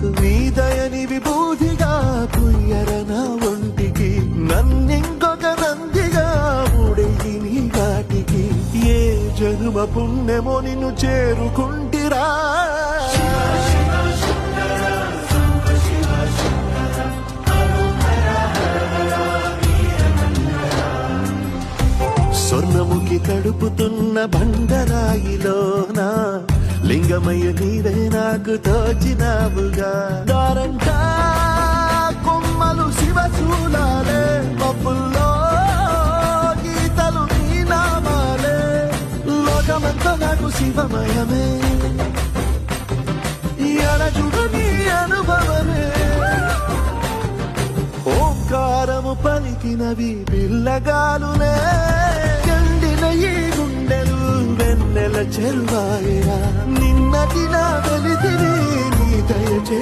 నాకు నీ దయని విభూతిగా పుయ్యరన ఒంటికి నన్నింకొక నందిగా ఉడేయి నీ ఘాటికి ఏ జనుమ పుణ్యమో నిన్ను చేరుకుంటిరా స్వర్ణముఖి తడుపుతున్న బండరాయిలోనా లింగమయ్య నీవే నాకు తోచినావుగా దారంటా కొమ్మలు శివశూలాలే మబ్బుల్లో గీతలు నీ నామాలే లోకమంతా నాకు శివమయమే ఎడజుడు నీ అనుభవమే ఓంకారము పలికినవి పిల్లగాలులే కండిన ఈ గుండెలు వెన్నెల చెరువాయరా నిన్నటి నా వెలితిని నీ దయచే